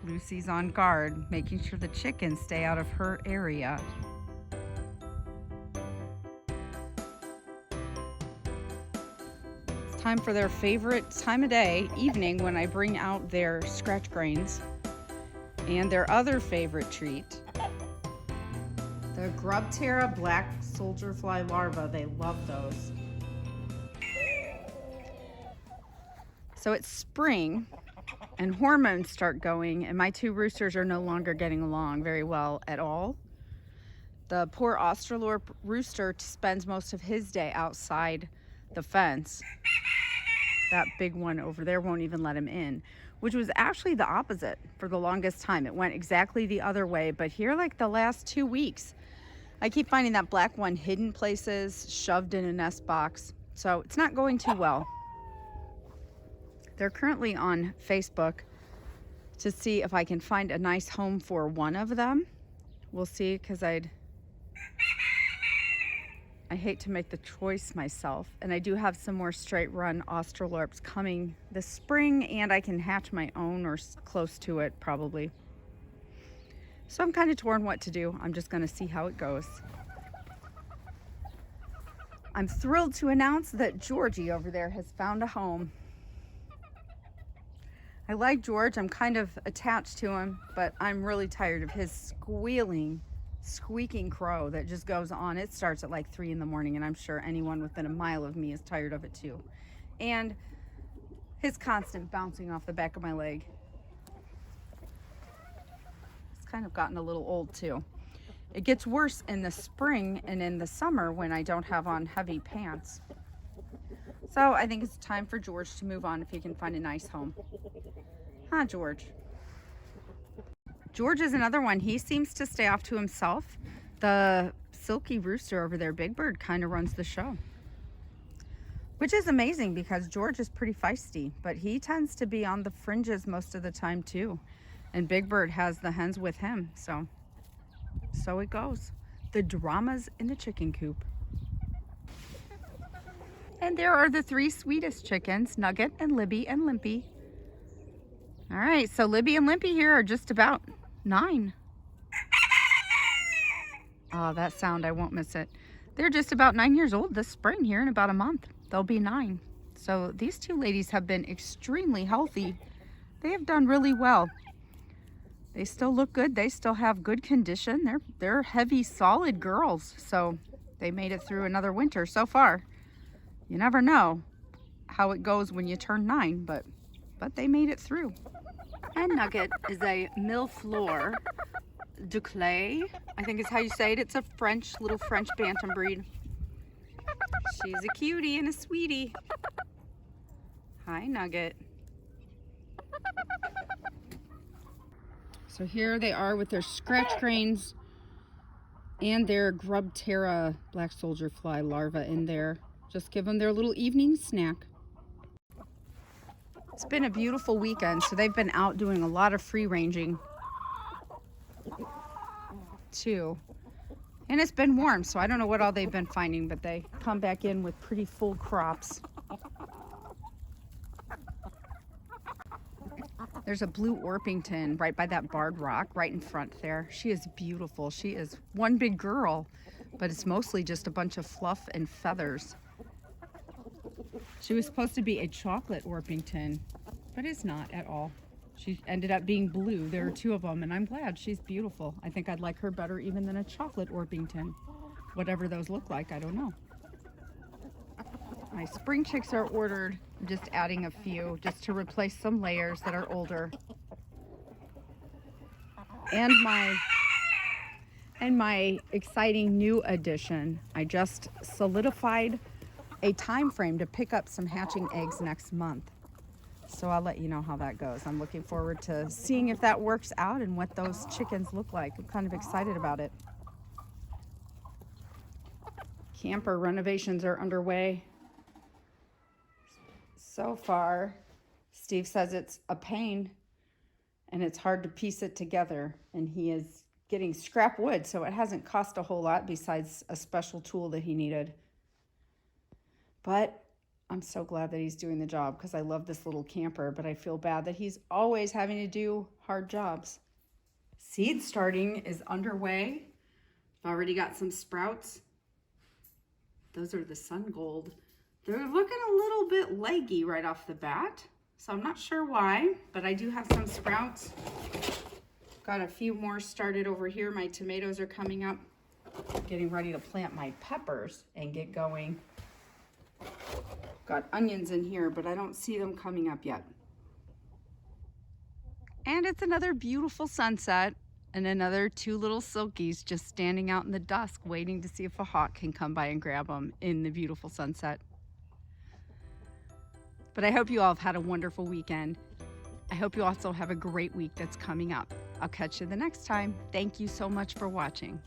Lucy's on guard, making sure the chickens stay out of her area. It's time for their favorite time of day, evening, when I bring out their scratch grains and their other favorite treat, the Grubterra black soldier fly larva. They love those. So it's spring and hormones start going, and my two roosters are no longer getting along very well at all. The poor Australorp rooster spends most of his day outside the fence. That big one over there won't even let him in, which was actually the opposite for the longest time. It went exactly the other way, but here, like the last 2 weeks, I keep finding that black one hidden places, shoved in a nest box. So it's not going too well. They're currently on Facebook to see if I can find a nice home for one of them. We'll see, because I hate to make the choice myself. And I do have some more straight run Australorps coming this spring, and I can hatch my own or close to it probably. So I'm kind of torn what to do. I'm just gonna see how it goes. I'm thrilled to announce that Georgie over there has found a home. I like George, I'm kind of attached to him, but I'm really tired of his squeaking crow that just goes on. It starts at like 3 in the morning, and I'm sure anyone within a mile of me is tired of it too. And his constant bouncing off the back of my leg. It's kind of gotten a little old too. It gets worse in the spring and in the summer when I don't have on heavy pants. So I think it's time for George to move on if he can find a nice home. Huh, George? George is another one. He seems to stay off to himself. The Silkie rooster over there, Big Bird, kind of runs the show. Which is amazing because George is pretty feisty, but he tends to be on the fringes most of the time too. And Big Bird has the hens with him, so it goes. The dramas in the chicken coop. And there are the 3 sweetest chickens, Nugget and Libby and Limpy. All right, so Libby and Limpy here are just about 9. Oh, that sound, I won't miss it. They're just about 9 years old this spring here in about a month. They'll be 9. So these 2 ladies have been extremely healthy. They have done really well. They still look good. They still have good condition. They're heavy, solid girls. So they made it through another winter so far. You never know how it goes when you turn 9, but they made it through. And Nugget is a Mille Fleur de Clay, I think is how you say it. It's a little French bantam breed. She's a cutie and a sweetie. Hi, Nugget. So here they are with their scratch grains and their Grubterra black soldier fly larva in there. Just give them their little evening snack. It's been a beautiful weekend, so they've been out doing a lot of free ranging too. And it's been warm, so I don't know what all they've been finding, but they come back in with pretty full crops. There's a blue Orpington right by that barred rock right in front there. She is beautiful. She is one big girl, but it's mostly just a bunch of fluff and feathers. She was supposed to be a chocolate Orpington, but it's not at all. She ended up being blue. There are 2 of them, and I'm glad. She's beautiful. I think I'd like her better even than a chocolate Orpington. Whatever those look like, I don't know. My spring chicks are ordered. I'm just adding a few just to replace some layers that are older. And my exciting new addition, I just solidified a time frame to pick up some hatching eggs next month. So I'll let you know how that goes. I'm looking forward to seeing if that works out and what those chickens look like. I'm kind of excited about it. Camper renovations are underway. So far, Steve says it's a pain and it's hard to piece it together, and he is getting scrap wood, so it hasn't cost a whole lot besides a special tool that he needed. But I'm so glad that he's doing the job because I love this little camper, but I feel bad that he's always having to do hard jobs. Seed starting is underway. Already got some sprouts. Those are the sun gold. They're looking a little bit leggy right off the bat, so I'm not sure why, but I do have some sprouts. Got a few more started over here. My tomatoes are coming up. Getting ready to plant my peppers and get going. Got onions in here, but I don't see them coming up yet. And it's another beautiful sunset and another two little silkies just standing out in the dusk waiting to see if a hawk can come by and grab them in the beautiful sunset. But I hope you all have had a wonderful weekend. I hope you also have a great week that's coming up. I'll catch you the next time. Thank you so much for watching.